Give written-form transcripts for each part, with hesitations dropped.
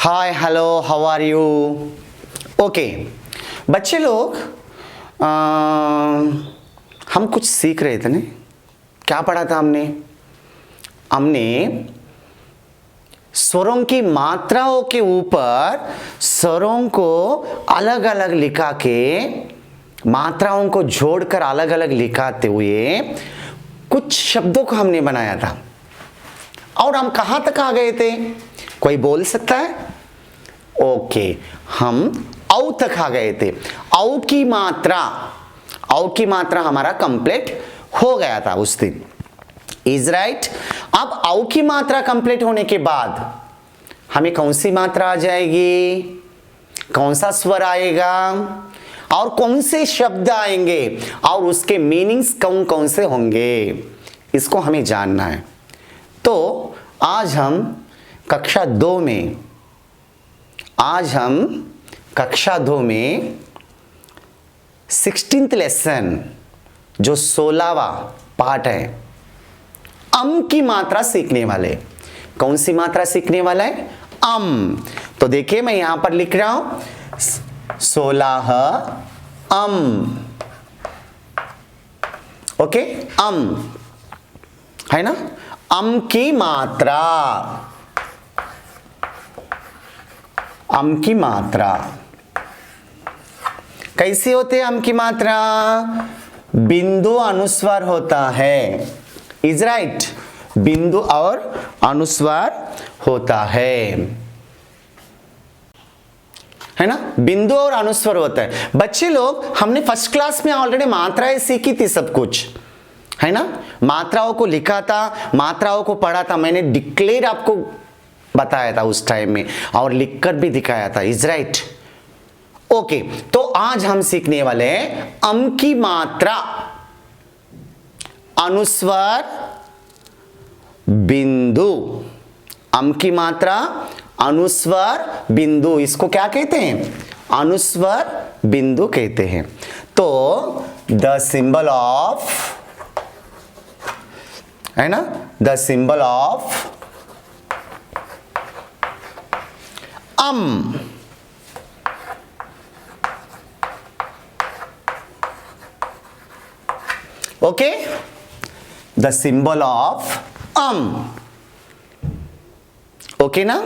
Hi hello how are you. Okay बच्चे लोग, हम कुछ सीख रहे थे ना। क्या पढ़ा था हमने स्वरों की मात्राओं के ऊपर स्वरों को अलग अलग लिखा के, मात्राओं को जोड़कर अलग अलग लिखाते हुए कुछ शब्दों को हमने बनाया था। और हम कहां तक आ गए थे, कोई बोल सकता है? ओके, हम औ तक आ गए थे। औ की मात्रा हमारा कंप्लीट हो गया था उस दिन। Is right. अब औ की मात्रा कंप्लीट होने के बाद हमें कौन सी मात्रा आ जाएगी, कौन सा स्वर आएगा और कौन से शब्द आएंगे और उसके मीनिंग्स कौन कौन से होंगे, इसको हमें जानना है। तो आज हम कक्षा 2 में 16th लेसन जो 16वां पार्ट है, अम की मात्रा सीखने वाले। कौन सी मात्रा सीखने वाला है? अम। तो देखिए मैं यहां पर लिख रहा हूं 16 अम। ओके, अम है ना। अम की मात्रा, अम की मात्रा कैसी होती है? अम की मात्रा बिंदु अनुस्वार होता है। इज राइट, बिंदु और अनुस्वार होता है ना। बिंदु और अनुस्वार होता है। बच्चे लोग, हमने फर्स्ट क्लास में ऑलरेडी मात्राएं सीखी थी, सब कुछ है ना। मात्राओं को लिखा था, मात्राओं को पढ़ा था, मैंने डिक्लेयर आपको बताया था उस टाइम में और लिखकर भी दिखाया था। Is right. ओके, तो आज हम सीखने वाले हैं अम की मात्रा, अनुस्वार, बिंदु। अम की मात्रा, अनुस्वार, बिंदु, इसको क्या कहते हैं? अनुस्वार बिंदु कहते हैं। तो द सिंबल ऑफ, है ना, the symbol of um, okay, the symbol of um. Okay ना।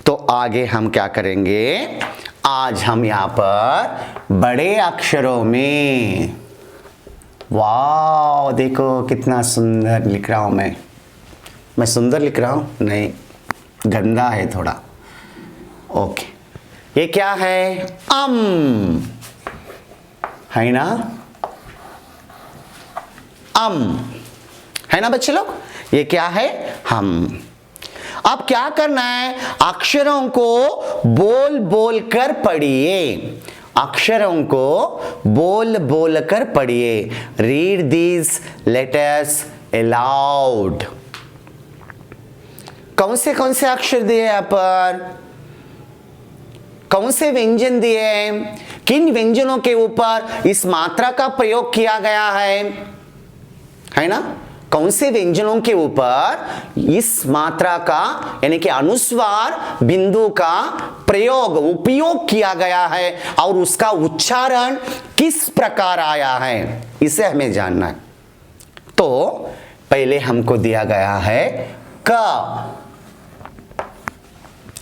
तो आगे हम क्या करेंगे, आज हम यहां पर बड़े अक्षरों में, वाह देखो कितना सुंदर लिख रहा हूं मैं सुंदर लिख रहा हूं? नहीं, गंदा है थोड़ा। ओके, ये क्या है? अम, है ना, अम, है ना बच्चे लोग। ये क्या है? हम। अब क्या करना है, अक्षरों को बोल बोल कर पढ़िए। अक्षरों को बोल बोल कर पढ़िए। Read these letters allowed. कौन से अक्षर दिए यहाँ पर, कौन से व्यंजन दिए, किन व्यंजनों के ऊपर इस मात्रा का प्रयोग किया गया है ना। कौन से व्यंजनों के ऊपर इस मात्रा का यानी कि अनुस्वार बिंदु का उपयोग किया गया है और उसका उच्चारण किस प्रकार आया है, इसे हमें जानना है। तो पहले हमको दिया गया है क।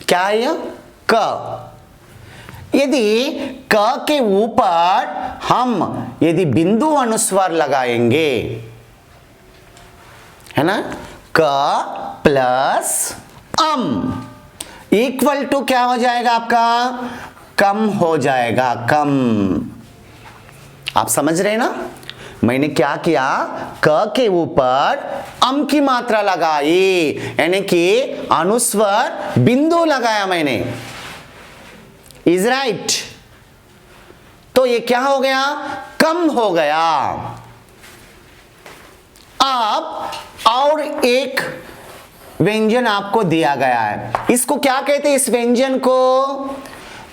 क्या है यह? क। यदि क के ऊपर हम यदि बिंदु अनुस्वार लगाएंगे, है ना, क प्लस अम इक्वल टू क्या हो जाएगा आपका? कम हो जाएगा, कम। आप समझ रहे हैं ना। मैंने क्या किया, क के ऊपर अम की मात्रा लगाई, यानी कि अनुस्वार बिंदु लगाया मैंने। Is right. तो ये क्या हो गया? कम हो गया। अब और एक व्यंजन आपको दिया गया है, इसको क्या कहते हैं? इस व्यंजन को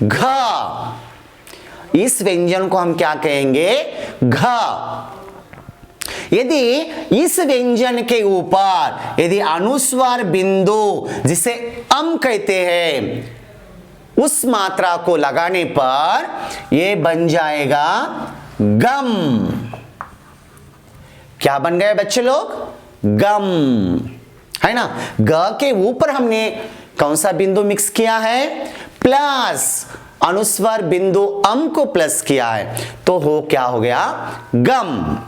घ। इस व्यंजन को हम क्या कहेंगे? घ। यदि इस व्यंजन के ऊपर यदि अनुस्वार बिंदु जिसे अम कहते हैं, उस मात्रा को लगाने पर ये बन जाएगा गम। क्या बन गए बच्चे लोग? गम, है ना। ग के ऊपर हमने कौन सा बिंदु मिक्स किया है? प्लस अनुस्वार बिंदु अम को प्लस किया है, तो हो क्या हो गया? गम।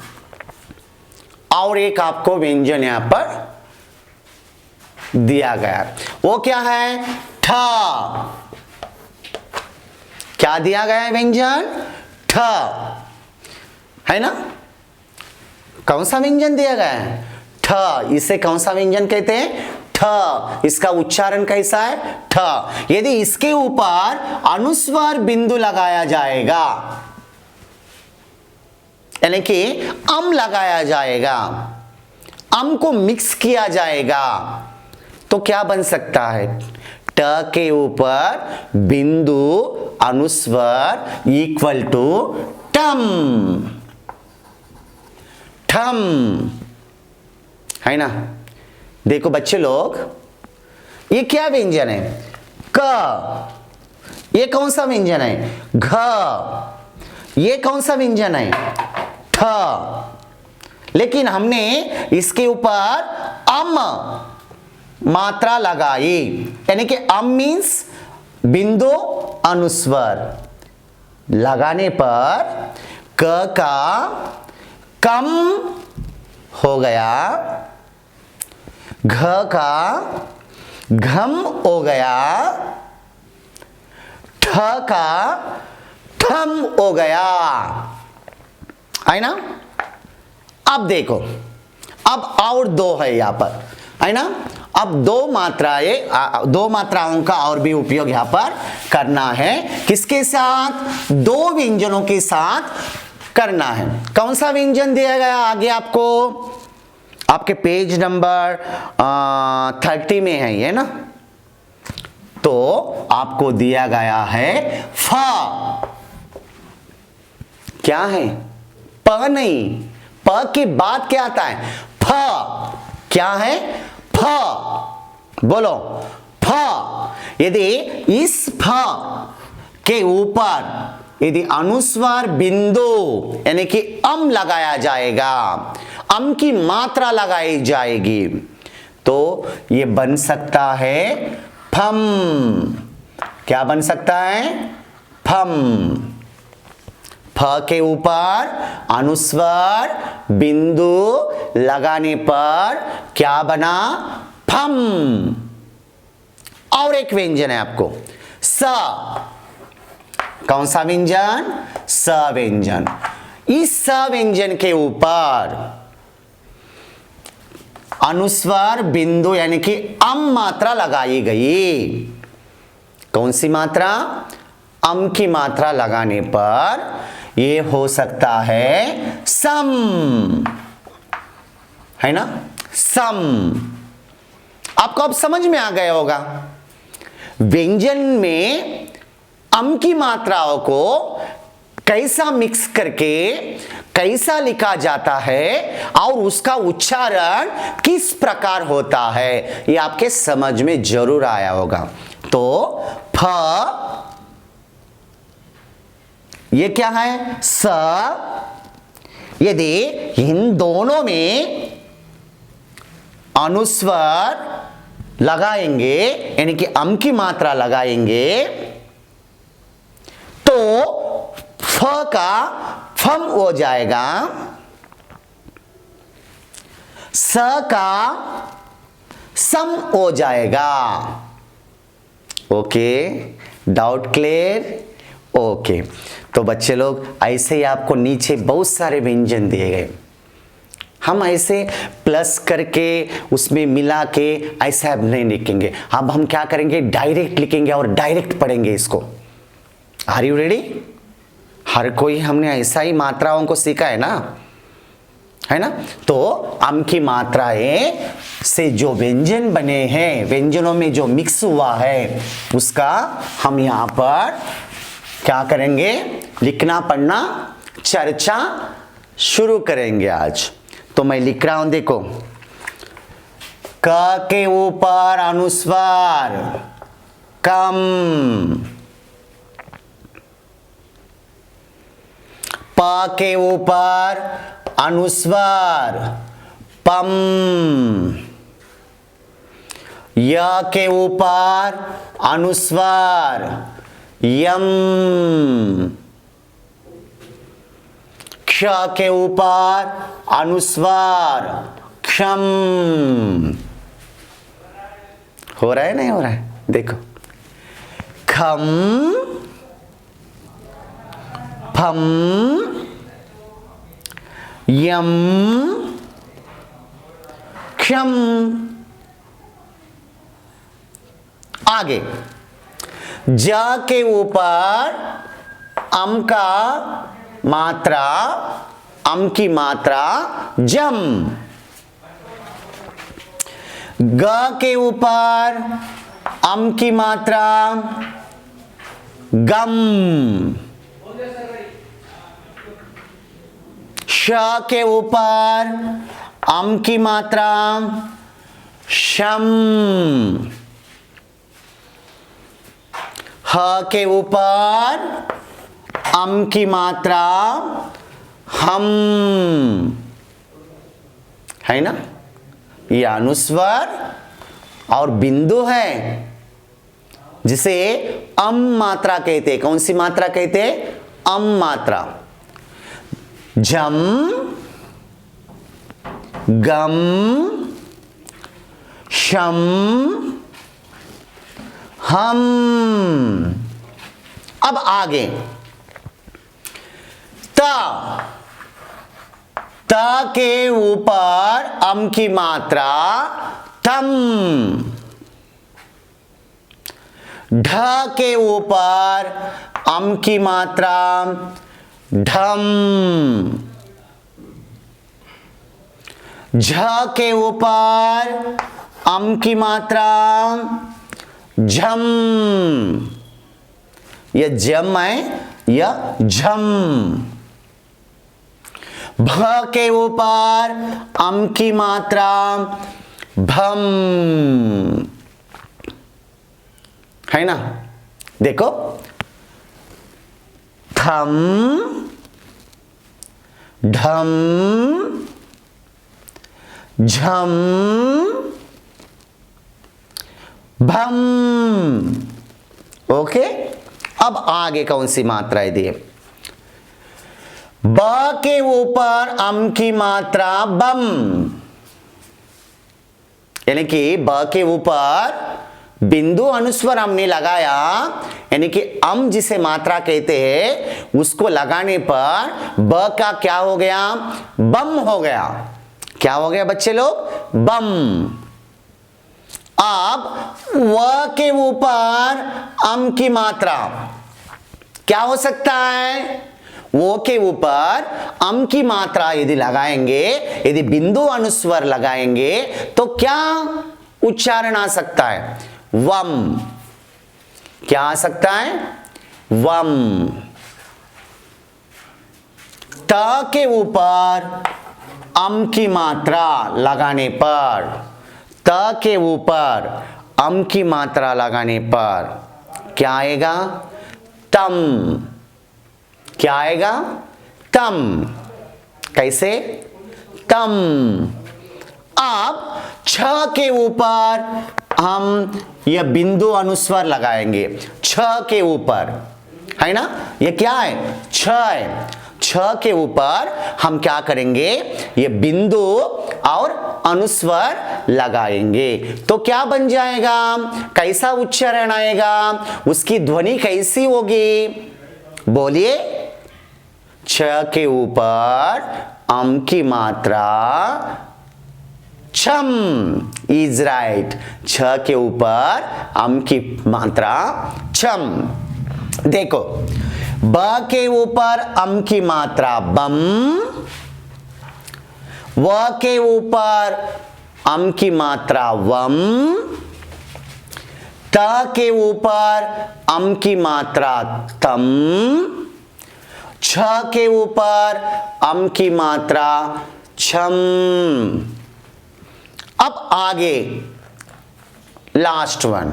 और एक आपको व्यंजन यहां पर दिया गया, वो क्या है? ठ। क्या दिया गया है व्यंजन? ठ, है ना। कौन सा व्यंजन दिया गया है? ठ। इसे कौन सा व्यंजन कहते हैं? ठ। इसका उच्चारण कैसा है? ठ। यदि इसके ऊपर अनुस्वार बिंदु लगाया जाएगा, यानी कि अम लगाया जाएगा, अम को मिक्स किया जाएगा, तो क्या बन सकता है? ट के ऊपर बिंदु अनुस्वार इक्वल टू टम। ठम, है ना। देखो बच्चे लोग, ये क्या व्यंजन है? क। ये कौन सा व्यंजन है? घ। ये कौन सा व्यंजन है? ठ। लेकिन हमने इसके ऊपर अम मात्रा लगाई, यानी कि अम मीन्स बिंदु अनुस्वर लगाने पर क का कम हो गया, घ का घम हो गया, ठ का ठम हो गया, है ना। अब देखो, अब और दो है यहां पर, है ना। अब दो मात्राओं का और भी उपयोग यहां पर करना है। किसके साथ? दो व्यंजनों के साथ करना है। कौन सा व्यंजन दिया गया आगे आपको? आपके पेज नंबर 30 में है ये ना। तो आपको दिया गया है फ। क्या है? प नहीं, प के बाद क्या आता है? फ। क्या है? फ। बोलो, फ। यदि इस फ के ऊपर यदि अनुस्वार बिंदु यानी कि अम लगाया जाएगा, अम की मात्रा लगाई जाएगी, तो ये बन सकता है फम। क्या बन सकता है? फम। फ के ऊपर अनुस्वार बिंदु लगाने पर क्या बना? फम। और एक व्यंजन है आपको, स। कौन सा व्यंजन? स व्यंजन। इस स व्यंजन के ऊपर अनुस्वार बिंदु यानी कि अम मात्रा लगाई गई। कौन सी मात्रा? अम की मात्रा लगाने पर यह हो सकता है सम, है ना। सम। आपको अब समझ में आ गया होगा, व्यंजन में अम की मात्राओं को कैसा मिक्स करके कैसा लिखा जाता है और उसका उच्चारण किस प्रकार होता है, ये आपके समझ में जरूर आया होगा। तो फ, ये क्या है? स। यदि इन दोनों में अनुस्वार लगाएंगे यानी कि अम की मात्रा लगाएंगे, तो फ का फम हो जाएगा, स का सम हो जाएगा। Okay, doubt clear? ओके। तो बच्चे लोग, ऐसे ही आपको नीचे बहुत सारे व्यंजन दिए गए, हम ऐसे प्लस करके उसमें मिला के ऐसा अब नहीं लिखेंगे। अब हम क्या करेंगे? डायरेक्ट लिखेंगे और डायरेक्ट पढ़ेंगे इसको। Are you ready? हर कोई हमने ऐसा ही मात्राओं को सीखा है ना, है ना। तो अम की मात्राएं से जो व्यंजन बने हैं, व्यंजनों में जो मिक्स हुआ है, उसका हम यहां पर क्या करेंगे? लिखना पढ़ना चर्चा शुरू करेंगे आज। तो मैं लिख रहा हूं, देखो। क के ऊपर अनुस्वार कम, प के ऊपर अनुस्वर पम, य के ऊपर अनुस्वर यम, क्ष के ऊपर अनुस्वर क्षम। हो रहा है नहीं हो रहा है? देखो, खम फम यम क्षम। आगे ज के ऊपर अम का मात्रा, अम की मात्रा जम। ग के ऊपर अम की मात्रा गम। श के ऊपर अम की मात्रा शम। ह के ऊपर अम की मात्रा हम, है ना? ये अनुस्वर और बिंदु है जिसे अम मात्रा कहते। कौन सी मात्रा कहते? अम मात्रा। झम गम शम हम। अब आगे त के ऊपर अम की मात्रा तम। ढ के ऊपर अम की मात्रा ढम। झ के ऊपर अम की मात्रा झम। यह जम है, यह झम। भ के ऊपर अम की मात्रा भम, है ना? देखो, थम ढम झम भम। ओके, अब आगे कौन सी मात्रा दी है? ब के ऊपर अम की मात्रा बम, यानी कि ब के ऊपर बिंदु अनुस्वर हमने लगाया, यानी कि अम जिसे मात्रा कहते हैं उसको लगाने पर ब का क्या हो गया? बम हो गया। क्या हो गया बच्चे लोग? बम। अब व के ऊपर अम की मात्रा क्या हो सकता है? वो के ऊपर अम की मात्रा यदि लगाएंगे, यदि बिंदु अनुस्वर लगाएंगे तो क्या उच्चारण आ सकता है? वम। क्या आ सकता है? वम। त के ऊपर अम की मात्रा लगाने पर, त के ऊपर अम की मात्रा लगाने पर क्या आएगा? तम। क्या आएगा? तम। कैसे? तम। अब छ के ऊपर हम यह बिंदु अनुस्वर लगाएंगे, छ के ऊपर, है ना? यह क्या है? छ है। छ के ऊपर हम क्या करेंगे? ये बिंदु और अनुस्वर लगाएंगे तो क्या बन जाएगा? कैसा उच्चारण आएगा? उसकी ध्वनि कैसी होगी? बोलिए। छ के ऊपर अम की मात्रा छम इज राइट। छ के ऊपर अम की मात्रा छम। देखो, ब के ऊपर अम की मात्रा बम, व के ऊपर अम की मात्रा वम, त के ऊपर अम की मात्रा तम, छ के ऊपर अम की मात्रा छम। अब आगे लास्ट वन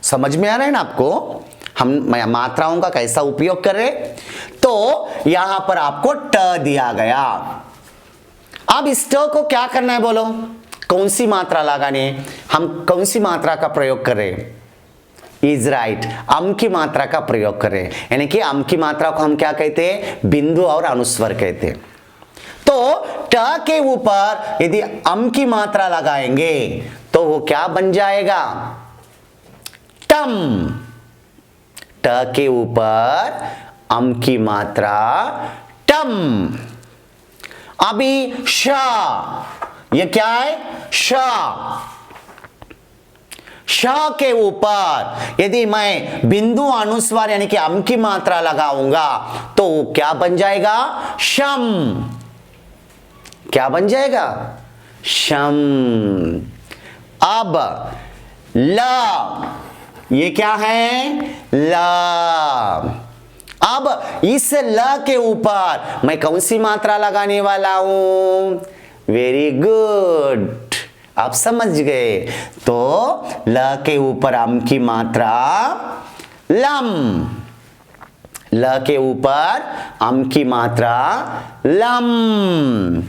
समझ में आ रहा है ना आपको? हम मात्राओं का कैसा उपयोग कर रहे, तो यहां पर आपको ट दिया गया। अब इस ट को क्या करना है बोलो, कौन सी मात्रा लगानी है, हम कौन सी मात्रा का प्रयोग कर रहे हैं, इज राइट, अम की मात्रा का प्रयोग कर रहे हैं। यानी कि अम की मात्रा को हम क्या कहते हैं, बिंदु और अनुस्वर कहते हैं। तो ट के ऊपर यदि अम की मात्रा लगाएंगे तो वो क्या बन जाएगा, टम। ट के ऊपर अम की मात्रा टम। अभी श, ये क्या है, श। श के ऊपर यदि मैं बिंदु अनुस्वार यानी कि अम की मात्रा लगाऊंगा तो क्या बन जाएगा, शम। क्या बन जाएगा, शम। अब ल, ये क्या है, ल। अब इस ल के ऊपर मैं कौन सी मात्रा लगाने वाला हूं, वेरी गुड, आप समझ गए। तो ल के ऊपर अम की मात्रा लम, ल के ऊपर अम की मात्रा लम।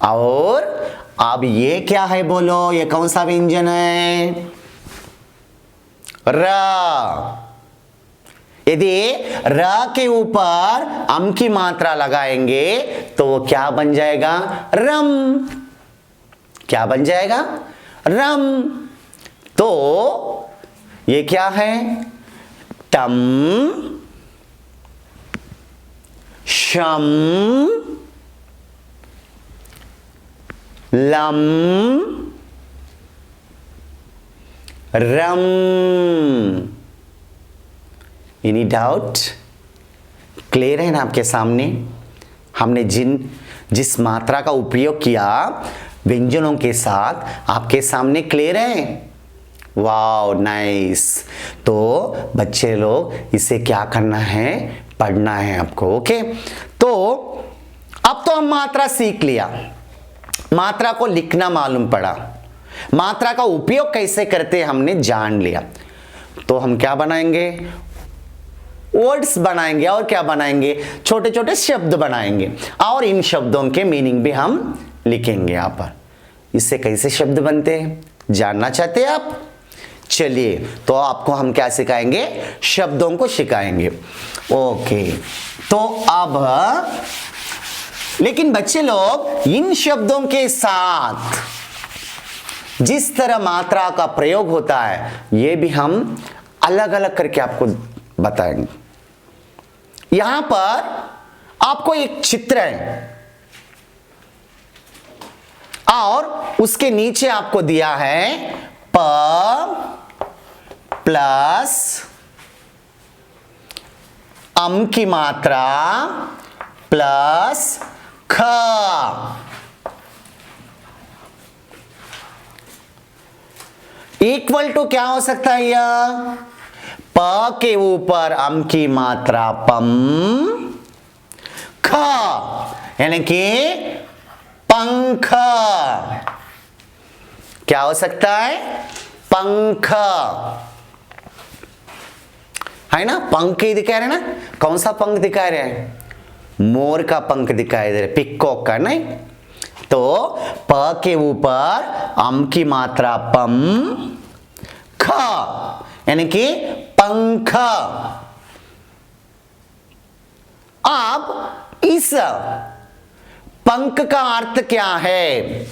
और अब ये क्या है बोलो, ये कौन सा व्यंजन है, र। यदि र के ऊपर अम की मात्रा लगाएंगे तो वो क्या बन जाएगा, रम। क्या बन जाएगा, रम। तो ये क्या है, टम, शम, लम, रम। एनी डाउट, क्लियर है ना आपके सामने। हमने जिस मात्रा का उपयोग किया व्यंजनों के साथ, आपके सामने क्लियर है, वाओ नाइस। तो बच्चे लोग इसे क्या करना है, पढ़ना है आपको, ओके। तो अब तो हम मात्रा सीख लिया, मात्रा को लिखना मालूम पड़ा, मात्रा का उपयोग कैसे करते हमने जान लिया। तो हम क्या बनाएंगे, वर्ड्स बनाएंगे, और क्या बनाएंगे, छोटे छोटे शब्द बनाएंगे, और इन शब्दों के मीनिंग भी हम लिखेंगे यहाँ पर। इससे कैसे शब्द बनते हैं जानना चाहते हैं आप, चलिए तो आपको हम क्या सिखाएंगे, शब्दों को सिखाएंगे, ओके। तो अब लेकिन बच्चे लोग इन शब्दों के साथ जिस तरह मात्रा का प्रयोग होता है ये भी हम अलग अलग करके आपको बताएंगे। यहां पर आपको एक चित्र है और उसके नीचे आपको दिया है प प्लस अम की मात्रा प्लस ख। इक्वल टू क्या हो सकता है, यह प के ऊपर अम की मात्रा पम, ख यानी कि पंख। क्या हो सकता है, पंख, है ना, पंख ही दिखा रहे ना, कौन सा पंख दिखा रहे हैं, मोर का पंख दिखाई दे रहा, पिकॉक का, नहीं। तो प के ऊपर अम की मात्रा पम, ख यानी कि पंख। अब इस पंख का अर्थ क्या है,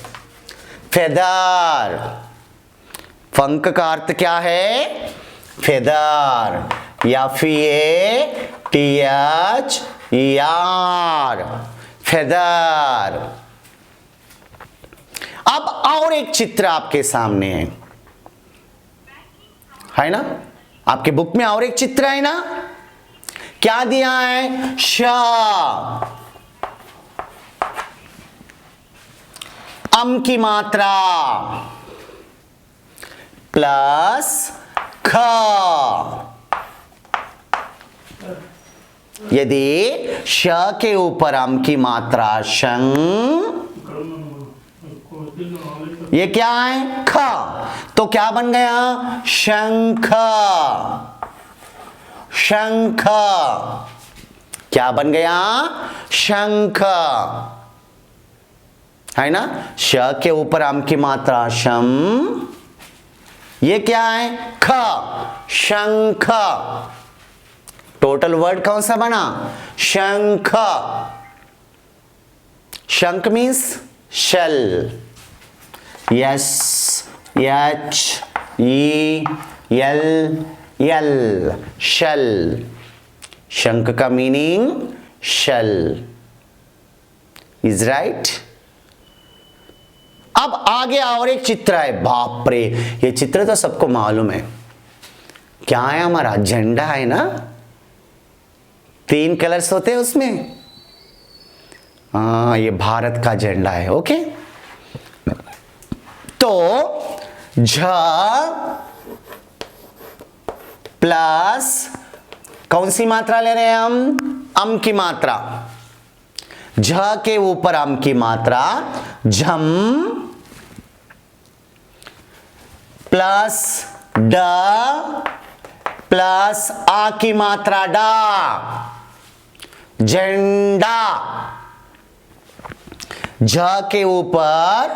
फेदर। पंख का अर्थ क्या है, फेदर, या फिर TH यार, फेदर। अब और एक चित्र आपके सामने है ना, आपके बुक में और एक चित्र है ना, क्या दिया है, श, अम की मात्रा प्लस ख। यदि श के ऊपर अम की मात्रा शं, ये क्या है, ख, तो क्या बन गया, शंख। शंख। क्या बन गया? शंख, है ना। श के ऊपर अम की मात्रा शम, ये क्या है? ख, शंख। टोटल वर्ड कौन सा बना? शंख। शंख means shell. Yes, H E L L, shell. शंख का मीनिंग शेल, इज राइट। अब आगे और एक चित्र है। बाप रे, ये चित्र तो सबको मालूम है। क्या है? हमारा झंडा है ना, 3 कलर्स होते हैं उसमें। हाँ, ये भारत का झंडा है। ओके, तो झ प्लस कौन सी मात्रा ले रहे हैं हम? अम की मात्रा। झ के ऊपर अम की मात्रा झम, प्लस ड प्लस आ की मात्रा डा, झंडा। झ के ऊपर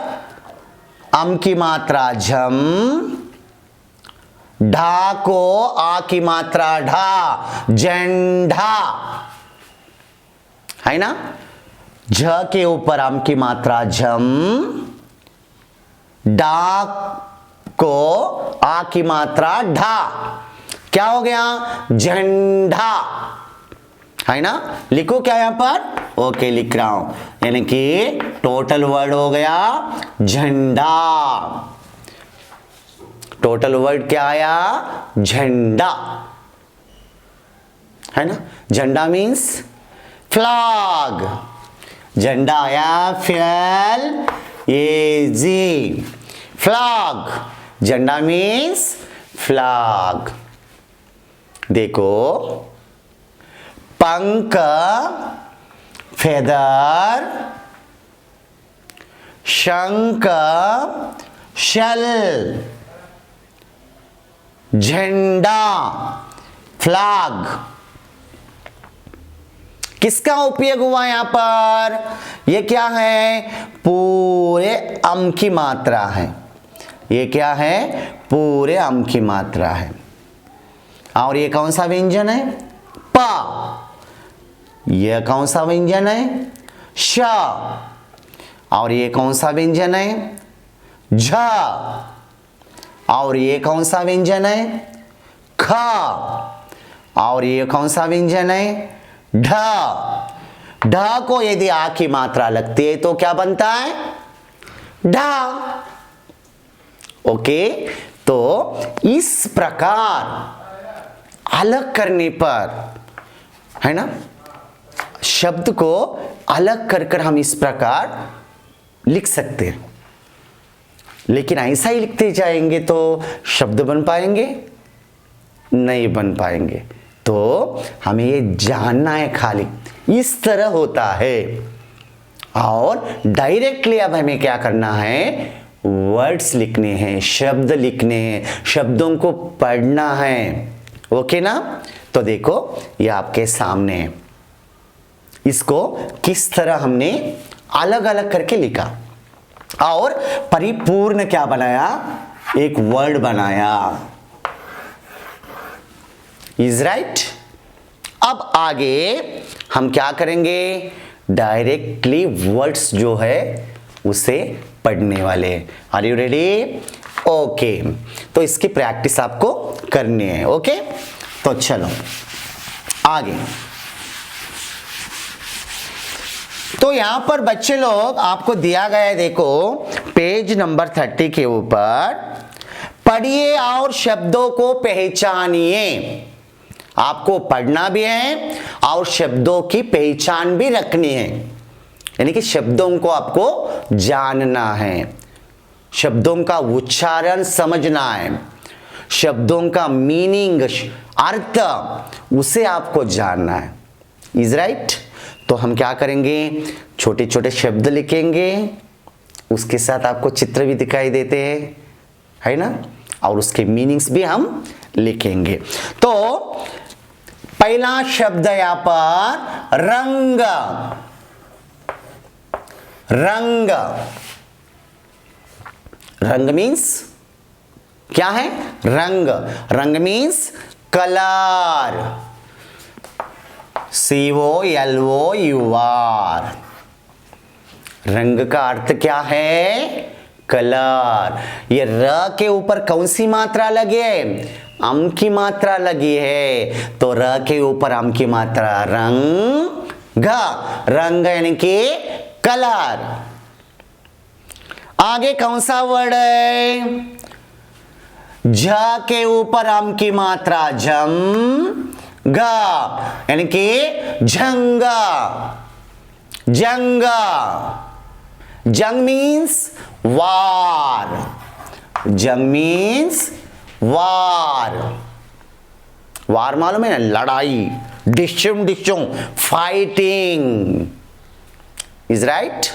अम की मात्रा झम, ढा को आ की मात्रा ढा, झंडा, है ना। झ के ऊपर अम की मात्रा झम, डा को आ की मात्रा ढा, क्या हो गया? झंडा, है ना। लिखो क्या यहां पर? ओके, लिख रहा हूं। यानी कि टोटल वर्ड हो गया झंडा। टोटल वर्ड क्या आया? झंडा, है ना। झंडा मीन्स फ्लैग। झंडा आया FL AG, फ्लैग। झंडा मीन्स फ्लैग। देखो, पंख, फेदर, शंख, शेल, झंडा, फ्लैग। किसका उपयोग हुआ यहां पर? यह क्या है? पूरे अम की मात्रा है। ये क्या है? पूरे अम की मात्रा है। और ये कौन सा व्यंजन है? प। यह कौन सा व्यंजन है? श। और ये कौन सा व्यंजन है? झ। और ये कौन सा व्यंजन है? ख। और ये कौन सा व्यंजन है? ढ। ढ को यदि आ की मात्रा लगती है तो क्या बनता है? ढा। ओके, तो इस प्रकार अलग करने पर, है ना, शब्द को अलग कर कर हम इस प्रकार लिख सकते हैं। लेकिन ऐसा ही लिखते जाएंगे तो शब्द बन पाएंगे? नहीं बन पाएंगे। तो हमें ये जानना है खाली इस तरह होता है। और डायरेक्टली अब हमें क्या करना है? वर्ड्स लिखने हैं, शब्द लिखने हैं, शब्दों को पढ़ना है। ओके ना। तो देखो, ये आपके सामने है। इसको किस तरह हमने अलग अलग करके लिखा और परिपूर्ण क्या बनाया? एक वर्ड बनाया। Is right. अब आगे हम क्या करेंगे? डायरेक्टली वर्ड्स जो है उसे पढ़ने वाले। Are you ready? ओके, तो इसकी प्रैक्टिस आपको करनी है। ओके, तो चलो आगे। तो यहां पर बच्चे लोग आपको दिया गया है, देखो पेज नंबर 30 के ऊपर, पढ़िए और शब्दों को पहचानिए। आपको पढ़ना भी है और शब्दों की पहचान भी रखनी है। यानी कि शब्दों को आपको जानना है, शब्दों का उच्चारण समझना है, शब्दों का मीनिंग, अर्थ, उसे आपको जानना है। Is right. तो हम क्या करेंगे? छोटे छोटे शब्द लिखेंगे, उसके साथ आपको चित्र भी दिखाई देते हैं, है ना, और उसके मीनिंग्स भी हम लिखेंगे। तो पहला शब्द यहां पर रंग। रंग, रंग मीन्स क्या है? रंग। रंग मीन्स कलर। COLOUR। रंग का अर्थ क्या है? कलर। ये र के ऊपर कौन सी मात्रा लगी है? अम की मात्रा लगी है, तो र के ऊपर अम की मात्रा रंग। रंग यानी कि कलर। आगे कौन सा वर्ड है? झ के ऊपर अम की मात्रा झम गा यानी कि झंगा। जंगा। जंग मीन्स वार। जंग मीन्स वार। वार मालूम है ना? लड़ाई, डिशुम डिशुम, फाइटिंग। Is right?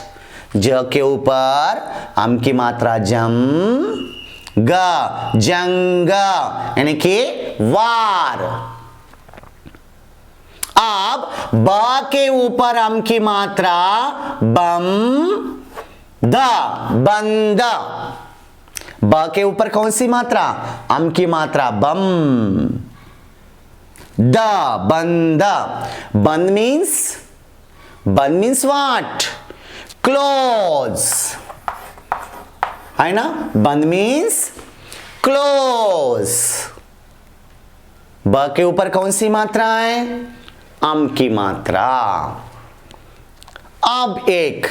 ज के ऊपर अम की मात्रा जम गा, जंगा यानी कि वार। अब ब के ऊपर अम की मात्रा बम द, बंद। ब के ऊपर कौन सी मात्रा? अम की मात्रा बम द, बंद। बंद मीन्स व्हाट? क्लोज है ना? बंद मीन्स क्लोज। ब के ऊपर कौन सी मात्रा है? अम की मात्रा। अब एक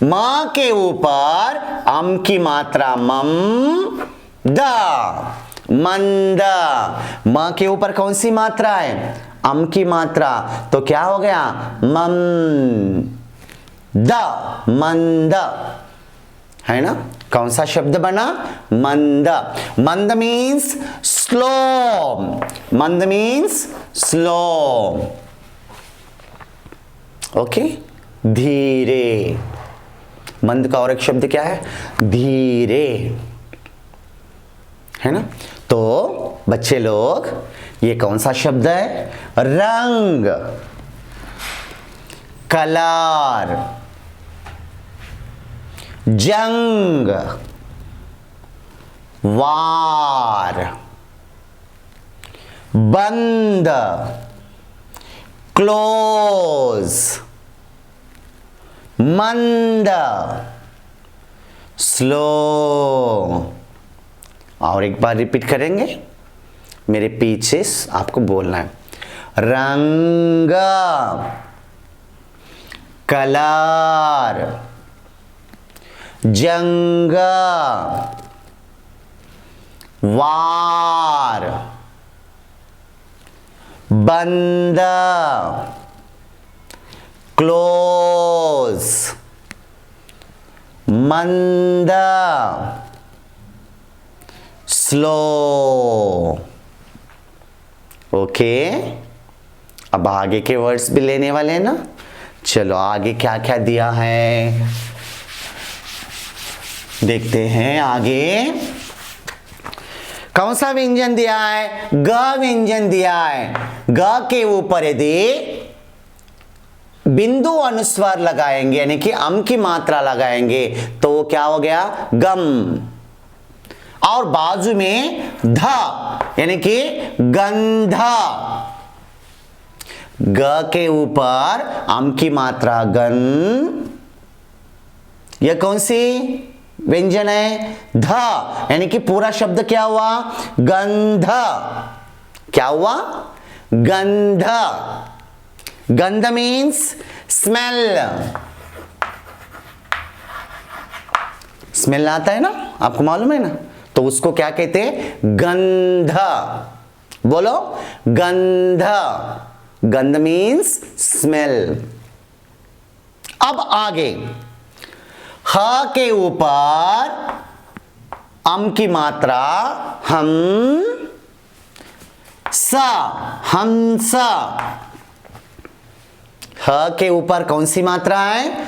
म के ऊपर अम की मात्रा मम द, मंद। म के ऊपर कौन सी मात्रा है? अम की मात्रा, तो क्या हो गया? मम द, मंद है ना? कौन सा शब्द बना? मंद। मंद मीन्स स्लो। मंद मीन्स स्लो। ओके। धीरे। मंद का और एक शब्द क्या है? धीरे है ना? तो बच्चे लोग, ये कौन सा शब्द है? रंग, कलर, जंग, वार, बंद, क्लोज, मंद, स्लो। और एक बार रिपीट करेंगे, मेरे पीछे आपको बोलना है। रंग, कलर, जंग, वार, बंद, क्लोज, मंद, स्लो। ओके। अब आगे के वर्ड्स भी लेने वाले हैं ना? चलो आगे क्या क्या दिया है देखते हैं। आगे कौन सा व्यंजन दिया है? ग व्यंजन दिया है। ग के ऊपर यदि बिंदु अनुस्वार लगाएंगे यानी कि अम की मात्रा लगाएंगे तो क्या हो गया? गम। और बाजू में ध यानी कि गंधा। ग के ऊपर अम की मात्रा गन। यह कौन सी व्यंजन है? ध यानी कि पूरा शब्द क्या हुआ? गंध। क्या हुआ? गंध। गंध मीन्स स्मेल। स्मेल आता है ना, आपको मालूम है ना? तो उसको क्या कहते हैं? गंध। बोलो, गंध। गंध मीन्स स्मेल। अब आगे ह के ऊपर अम की मात्रा हम सा, हंस। ह के ऊपर कौन सी मात्रा है?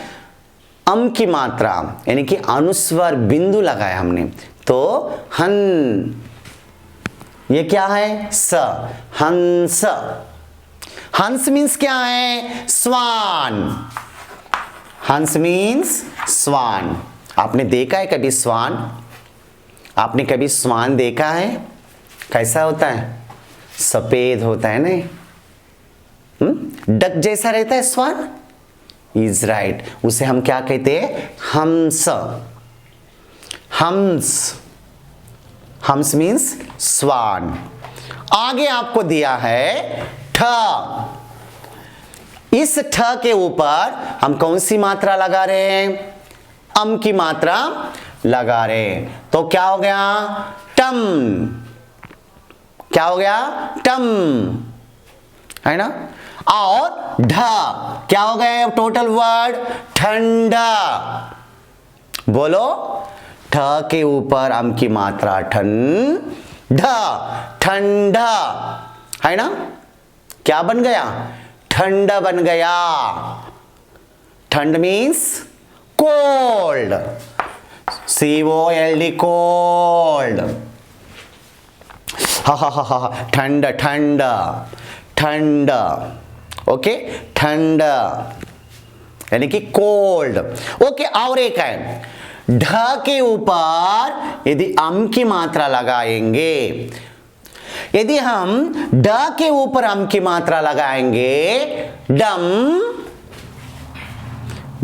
अम की मात्रा यानी कि अनुस्वर बिंदु लगाया हमने, तो हन। ये क्या है? स, हंस। हंस मीन्स क्या है? स्वान। हंस मीन्स स्वान। आपने देखा है कभी स्वान? आपने कभी स्वान देखा है? कैसा होता है? सफेद होता है ना, डक जैसा रहता है स्वान। इज राइट, उसे हम क्या कहते हैं? हंस। हंस, हंस मीन्स स्वान। आगे आपको दिया है ठ। इस ठ के ऊपर हम कौन सी मात्रा लगा रहे हैं? अम की मात्रा लगा रहे हैं। तो क्या हो गया? टम। क्या हो गया? टम, है ना। और ढ क्या हो गया? टोटल वर्ड ठंडा। बोलो, ठ के ऊपर अम की मात्रा ठंडा, ठंडा, है ना। क्या बन गया? ठंडा बन गया। ठंड मीन्स कोल्ड, COLD, कोल्ड। हा हा हा हा, ठंडा ठंडा ठंडा, ओके, ठंडा यानी कि कोल्ड। ओके, और एक है, ढ के ऊपर यदि अम की मात्रा लगाएंगे, यदि हम ड के ऊपर अम की मात्रा लगाएंगे, डम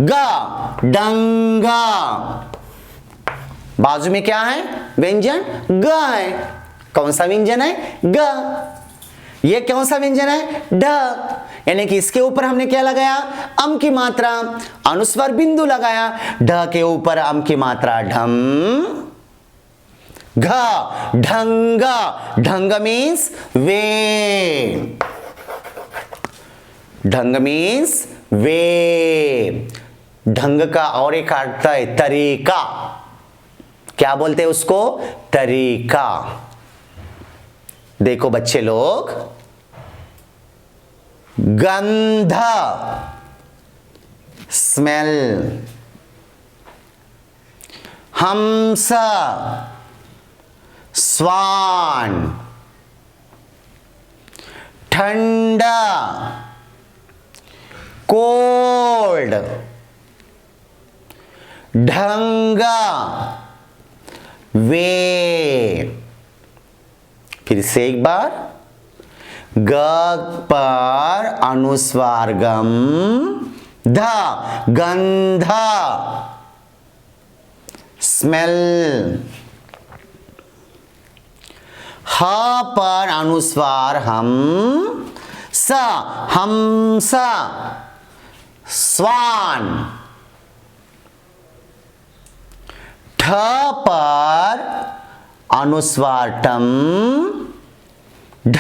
गा, डंगा। बाजू में क्या है? व्यंजन ग है। कौन सा व्यंजन है? ग। ये कौन सा व्यंजन है? ढ। यानी कि इसके ऊपर हमने क्या लगाया? अम की मात्रा, अनुस्वार बिंदु लगाया। ढ के ऊपर अम की मात्रा ढम, घ, ढंगा। ढंग मीन्स वे। ढंग मीन्स वे। ढंग का और एक अर्थ है तरीका। क्या बोलते हैं उसको? तरीका। देखो बच्चे लोग, गंध, स्मेल, हंस, स्वान, ठंडा, कोल्ड, ढंगा, वे। फिर से एक बार, ग पर अनुस्वार गम, ध, गंधा, स्मेल। ह पर अनुस्वार हम, स, हंस, स्वान। ठ पर अनुस्वार टम, ढ,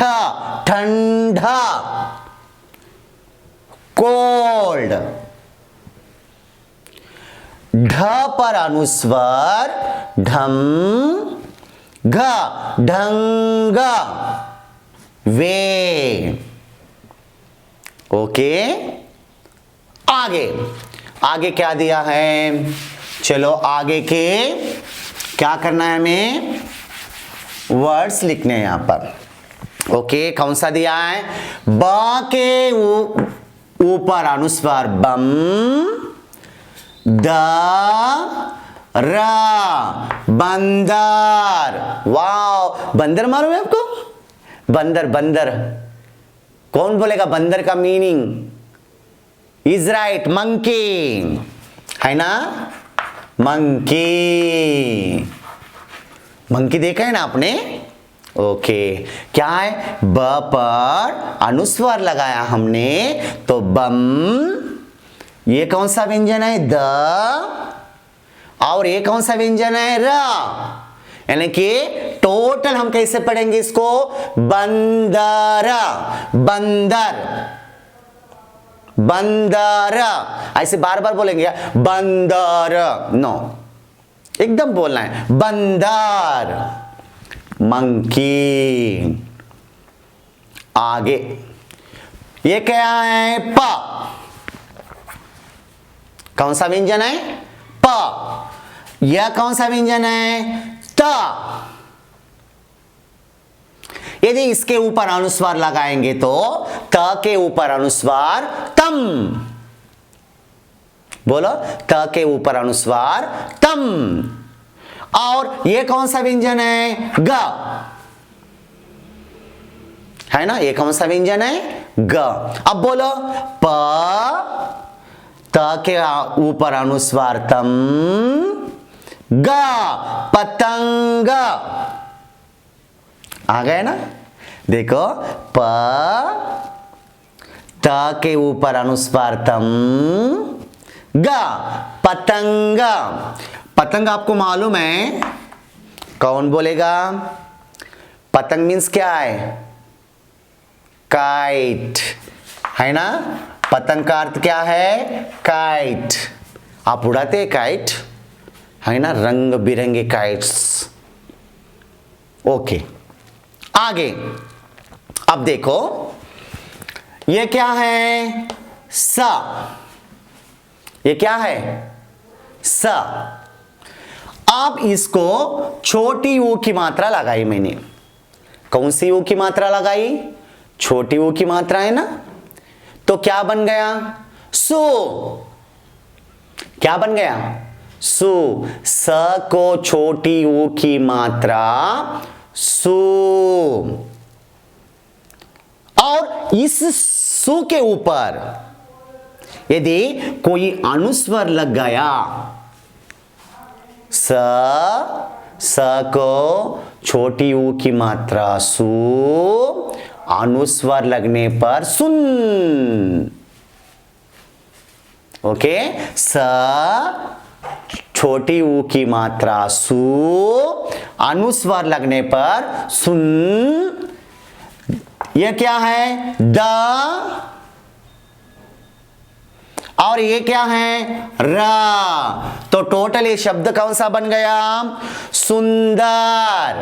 ठंडा, कोल्ड। ढ पर अनुस्वार ढम, घ, ढंगा, वे। ओके, आगे आगे क्या दिया है? चलो आगे के क्या करना है? हमें वर्ड्स लिखने हैं यहां पर। ओके, कौन सा दिया है? ब के ऊपर अनुस्वार बम, द, र, बंदर। वाव, बंदर मालूम है आपको? बंदर, बंदर। कौन बोलेगा बंदर का मीनिंग? इज राइट, मंकी, है ना। मंकी, मंकी देखा है ना आपने? ओके, क्या है? ब पर अनुस्वार लगाया हमने तो बम। ये कौन सा व्यंजन है? द। और ये कौन सा व्यंजन है? र। यानी कि टोटल हम कैसे पढ़ेंगे इसको? बंदर, बंदर, बंदर। ऐसे बार बार बोलेंगे बंदर, नो, एकदम बोलना है बंदर। मंकी। आगे ये क्या है? प। कौन सा व्यंजन है? प। यह कौन सा व्यंजन है? त। यदि इसके ऊपर अनुस्वार लगाएंगे तो त के ऊपर अनुस्वार तम। बोलो, त के ऊपर अनुस्वार तम। और ये कौन सा व्यंजन है? ग, है ना? ये कौन सा व्यंजन है? ग। अब बोलो, प त के ऊपर अनुस्वार तम, ग, पतंग। आ गए ना? देखो, प त के ऊपर अनुस्वार तम, ग, पतंग। पतंग आपको मालूम है? कौन बोलेगा? पतंग मीन्स क्या है? काइट, है ना? पतंग का अर्थ क्या है? काइट। आप उड़ाते हैं काइट, है ना? रंग बिरंगे काइट्स। ओके, आगे। अब देखो, ये क्या है? स। ये क्या है? स। अब इसको छोटी ऊ की मात्रा लगाई मैंने। कौन सी ऊ की मात्रा लगाई? छोटी ऊ की मात्रा है ना? तो क्या बन गया? सु। क्या बन गया? सु। स को छोटी ऊ की मात्रा सु। और इस सु के ऊपर यदि कोई अनुस्वर लग गया, स को छोटी ऊ की मात्रा सु, अनुस्वर लगने पर सुन। ओके, स छोटी ऊ की मात्रा सु, अनुस्वर लगने पर सुन। यह क्या है? द। और ये क्या है? रा। तो टोटल ये शब्द कौन सा बन गया? सुंदर।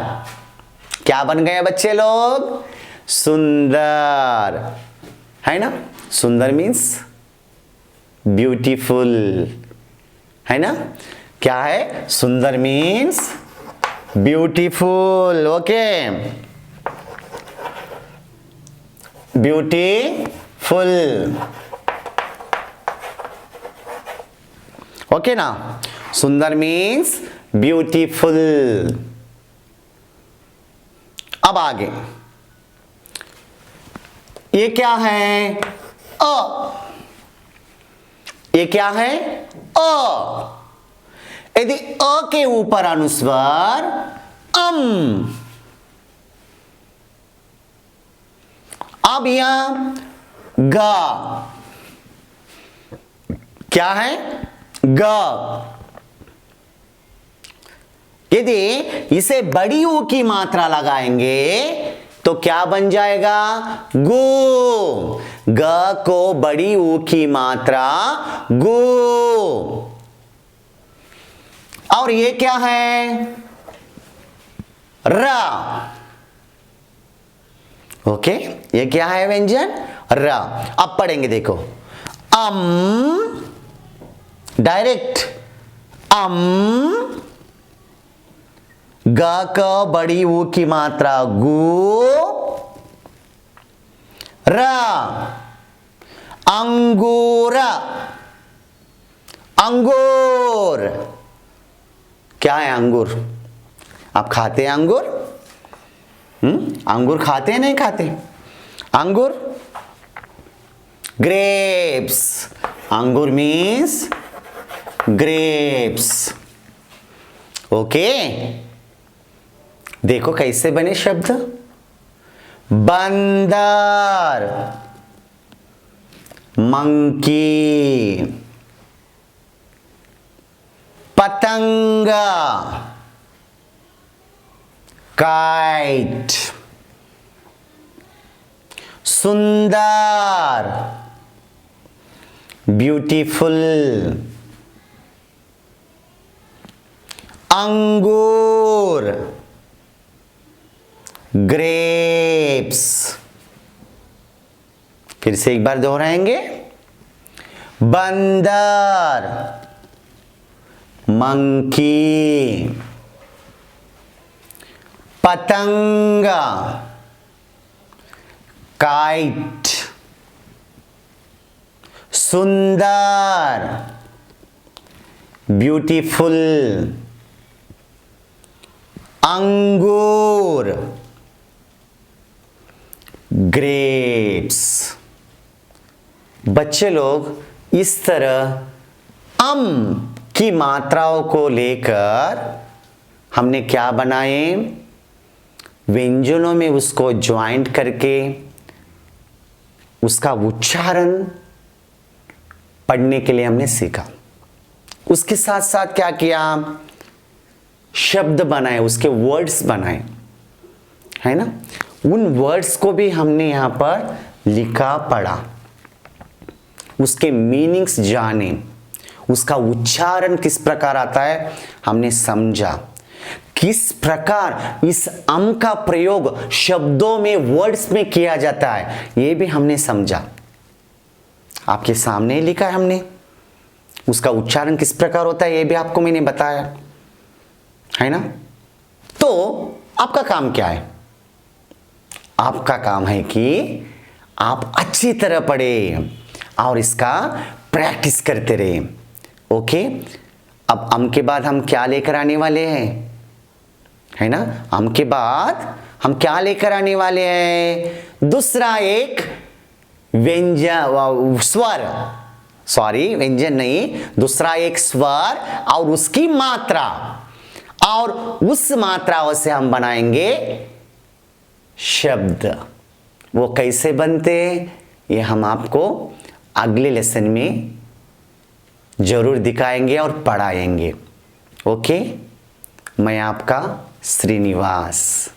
क्या बन गए बच्चे लोग? सुंदर, है ना? सुंदर मीन्स ब्यूटीफुल, है ना? क्या है? सुंदर means beautiful. Okay, beautiful. Okay ना? सुंदर मीन्स ब्यूटीफुल। अब आगे, ये क्या है? अ। ये क्या है? अ। यदि अ के ऊपर अनुस्वार अम। अब यहां ग। क्या है? ग। यदि इसे बड़ी ऊ की मात्रा लगाएंगे तो क्या बन जाएगा? गु। ग को बड़ी ऊ की मात्रा गु। और ये क्या है? रा। ओके, ये क्या है व्यंजन? रा। अब पढ़ेंगे, देखो, डायरेक्ट अम, ग क बड़ी ऊ की मात्रा गु, रा, अंगूर। अंगूर क्या है? अंगूर। आप खाते हैं अंगूर? अंगूर खाते हैं? नहीं खाते? अंगूर, ग्रेप्स। अंगूर मीन्स ग्रेप्स। ओके, देखो कैसे बने शब्द। बंदर, मंकी, पतंगा, काइट, सुंदर, ब्यूटीफुल, अंगूर, ग्रेप्स। फिर से एक बार दोहराएंगे। बंदर, मंकी, पतंगा, काइट, सुंदर, ब्यूटीफुल, अंगूर, ग्रेप्स। बच्चे लोग इस तरह अम की मात्राओं को लेकर हमने क्या बनाए, व्यंजनों में उसको ज्वाइंट करके उसका उच्चारण पढ़ने के लिए हमने सीखा। उसके साथ साथ क्या किया, शब्द बनाए, उसके वर्ड्स बनाए, है ना। उन वर्ड्स को भी हमने यहां पर लिखा, पढ़ा, उसके मीनिंग्स जाने, उसका उच्चारण किस प्रकार आता है हमने समझा, किस प्रकार इस अम का प्रयोग शब्दों में, वर्ड्स में किया जाता है, यह भी हमने समझा। आपके सामने ही लिखा है हमने, उसका उच्चारण किस प्रकार होता है यह भी आपको मैंने बताया, है ना। तो आपका काम क्या है, आपका काम है कि आप अच्छी तरह पढ़े और इसका प्रैक्टिस करते रहे। ओके, अब अम के बाद हम क्या लेकर आने वाले हैं, है ना। अम के बाद हम क्या लेकर आने वाले हैं, दूसरा एक व्यंजन, स्वर, सॉरी व्यंजन नहीं, दूसरा एक स्वर और उसकी मात्रा, और उस मात्राओं से हम बनाएंगे शब्द। वो कैसे बनते ये हम आपको अगले लेसन में जरूर दिखाएंगे और पढ़ाएंगे। ओके, मैं आपका श्रीनिवास।